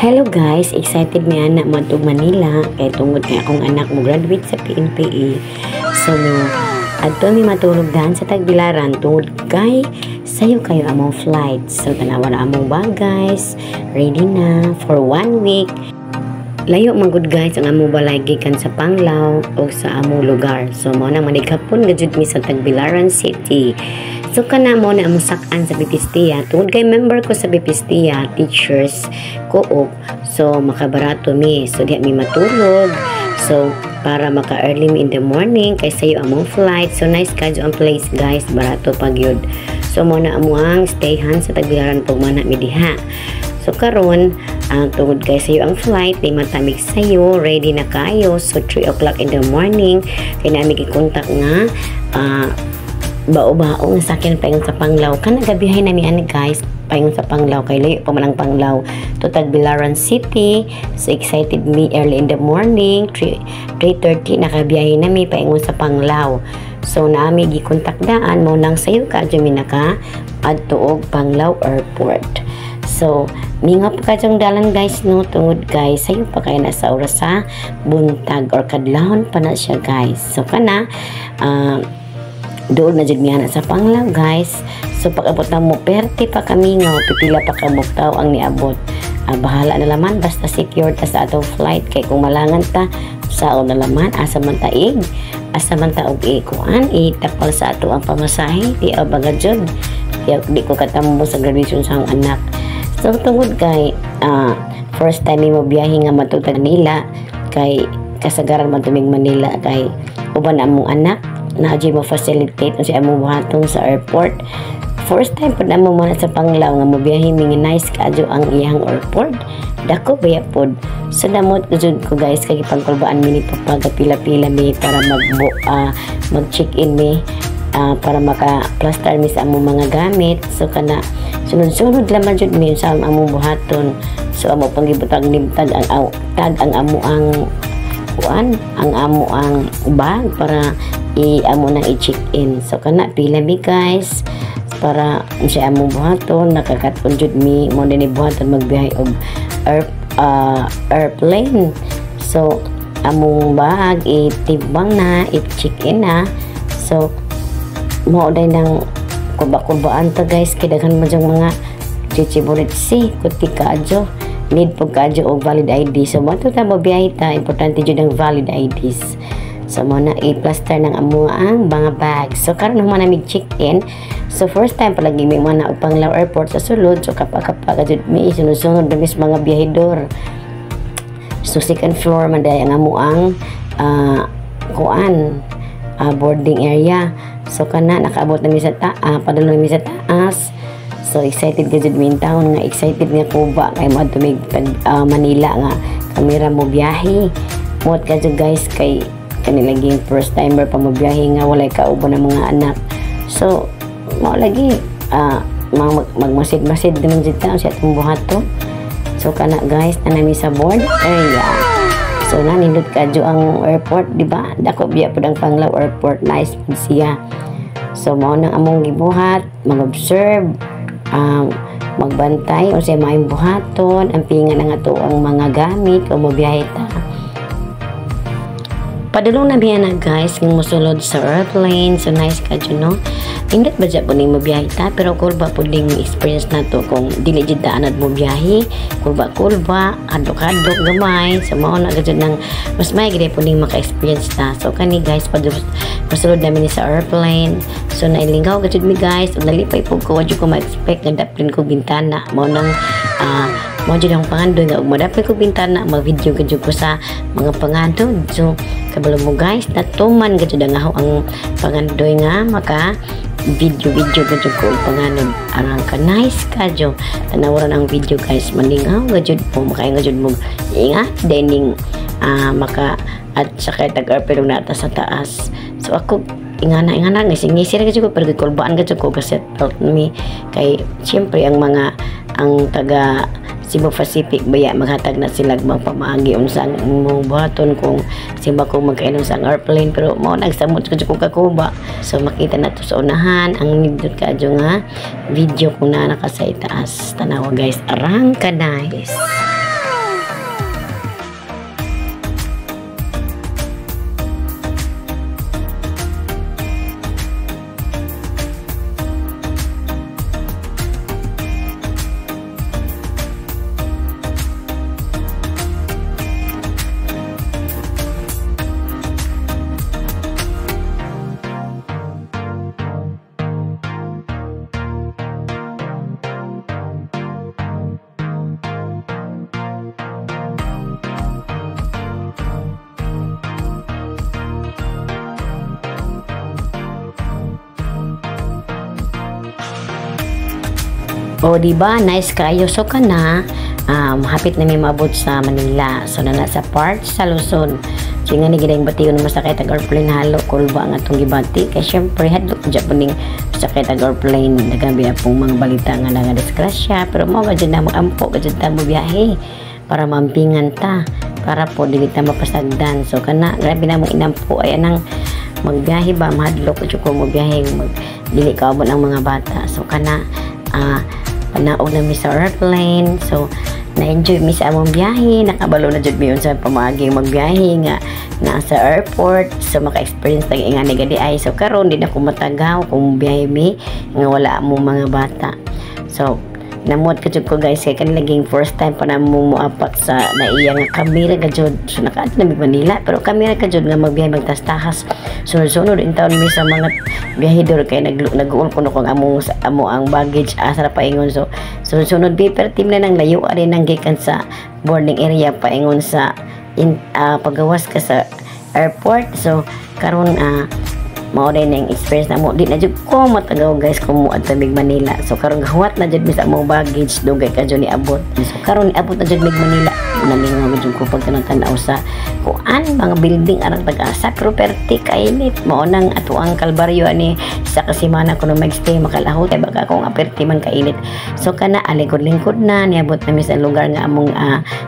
Hello guys, excited mi anak mo to Manila kay tungod kay akong anak mo graduate sa PNPE. So adto mi matulog dahan sa Tagbilaran tungod kay sayo kayo among flight. So tanawa na among bag guys, ready na for 1 week. Layo man gud guys ang among balay gikan sa Panglao o sa among lugar. So mao na manigapon gajud mi sa Tagbilaran City. So kana mo na among sak-an sa Bipistia. Tungod kay member ko sa Bipistia Teachers Co-op. So makabarato mi. So di mi matulog. So para maka-early mi in the morning kay sayo among flight. So nice kadyo ang place guys. Barato pag yun. So mo na amuang stayhan sa Tagbilaran pag mana mi diha. So karon ang tungod kay sayo ang flight di matamig sayo, ready na kayo. So 3 o'clock in the morning kay nami gi-contact nga bao-bao nga sakin paingon sa Panglao kan nagabihay nami ani guys paingon sa Panglao kay layo pa man ang Panglao to Tagbilaran City. So excited me early in the morning 3:30 nakabiyahe nami paingon sa Panglao. So nami gi-contact daan mo nang sayo ka mi naka adto og Panglao Airport. So mingap ka jang dalan guys no tungod guys sayo pa kay na sa oras sa buntag or kadlawon pa na siya guys. So kana doon na jud niya sa Panglao guys. So pag-abot na mo perte pa kami nga pipila pa kabuktaw ang niabot. Bahala na laman basta secure ta sa atong flight kay kung malangan ta saon na laman asa man taig asa man ta og ikuan itapal sa ato ang pamasahe di abaga jud di ko katambo sa graduation sa anak. So tungod kay first time mo biyahe nga matutag nila kay kasagaran man tuming Manila kay uban among anak na mo facilitate ang siya among buhaton sa airport. First time po na mo muna sa Panglao nga mobiyahe mi nice kadyo ang iyang airport dako baya pod sa damot jud ko guys kay pagkulbaan mi ni pagpila-pila mi para mag check in mi para maka-plaster mi sa among mga gamit. So kana sunod-sunod laman jud mi sa among buhaton. So amo panggibutag nimtag ang amo ang kuan ang amo ang bag para amo nang i-check in. So kana pila mi guys para siya among buhaton nakakatpon jud mi mo ni buhaton magbiyahe og airplane. So among bag itibang na i-check in na. So mo day nang kuba-kubaan ta guys kay daghan man jang mga chichiburitsi kuti kadyo need po kadyo og valid ID. So mo ta mo biyahe ta importante jud ang valid IDs. So mo na i-plaster ng amo ang mga bags. So karon mo na mig-check in. So first time palagi mi mo na og Panglao Airport sa sulod. So kapag jud mi sunod-sunod mis mga biyahedor. So second floor man day ang amo ang boarding area. So kana nakaabot na mi sa padulong mi sa taas. So excited gud mi in town nga excited nga kuba kay mo tumig Manila nga kamera mo biyahe. Mo't ka guys kay kanilaging first timer pa mo biyahe nga walay kauban ng mga anak. So mo lagi magmasid-masid naman jud ta sa atong buhaton. So kana guys na nami sa board area. So nanindot kadyo ang airport di ba? Dako biya pud ang Panglao Airport nice pud siya. So mao nang among gibuhat mag-observe magbantay o sa maayong buhaton ang pingan nga ato ang mga gamit o mobiyahe ta. Padulong na biya na guys ng musulod sa airplane. So nice kadyo no. Indot ba dyan po ning mobiyahe ta pero kulba po ding experience na to kung dili jud daanad mo biyahe kulba adok-adok gamay. So mao na gud nang mas may gid po ning maka-experience ta. So kani guys pasulod namin sa airplane. So nailingaw gud mi guys ug nalipay po ko wadyo ko ma-expect nga daplin ko bintana. Mao nang mo jud ang pangandoy nga ug madapay ko bintana mag-video gud ko sa mga pangandoy. So kabalo mo guys natuman gud ang pangandoy nga maka video gud ko panganon arang ka nice kadyo tanawaran ang video guys maningaw gud po makainga jud mo ingat dining maka at sakay tag-airplane nata sa taas. So ako ingana ngising-ngising gud ko pero kulbaan gud ko kasi felt me kay siyempre ang taga Cebu Pacific baya maghatag na sila magpamaagi unsang mong buhaton kung simba ko magkainom sa airplane pero mo nagsamot ko kakuba. So makita na to sa unahan ang nindot kadyo nga video ko na nakasay taas tanawa guys arang ka nice. O diba, nice kayo. So kana, hapit na may maabot sa Manila. So na sa part sa Luzon. So nga ni gidang bati ko naman sakay tag airplane halo kulba nga atong gibati. Kaya syempre hadlok dyan po ning sakay tag airplane. Nagabi pong mga balita nga nga disgrasya. Pero mo gadyan na maampo, gadyan ta mo biyahe para mampingan ta. Para po dili ta mapasagdan. So kana, grabe na mong inampo ay anang magbiyahe ba, mahadlok ko mo biyahe, dili ka abot ang mga bata. So kana, panaog na mi sa airplane. So na-enjoy mi sa among biyahe, nakabalo na jud mi sa pamaging magbiyahe nga nasa airport. So maka-experience tag ingani gadi ay. So karon di na ko matagaw kung biyahe mi nga wala mo mga bata. So namot ka jud ko guys kay kanilaging first time pa na mo muapat sa naiya nga kamera ka jud. So nakaad na mi Manila pero kamera ka jud nga magbiyahe magtas-tahas. Sunod-sunod in taon mi sa mga biyahedor kay nag-uul ko kung amo ang baggage asa na paingon. So sunod paper team na nang layo ari nang gikan sa boarding area paingon sa pagawas ka sa airport. So karon mao din ang experience na mo di na jud ko matagaw guys kung mo adto mig Manila. So karon gahuat na jud mi sa among baggage dugay ka jud ni abot. So karon abot na jud mig Manila. Nalingaw jud ko pag tan-aw sa kuan mga building arang pag-asa pero perti kainit mao nang ato ang kalbaryo ani sa kasimana kuno magstay makalahot kay baka kung aperti man kainit. So kana alikod-lingkod na niabot na mi sa lugar nga among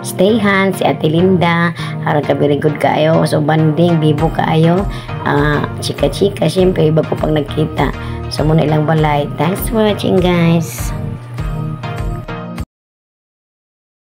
stayhan si Ate Linda. Harang ka very good kaayo. So banding bibo kaayo. Chika-chika syempre iba ko pang nagkita. So muna ilang balay. Thanks for watching guys.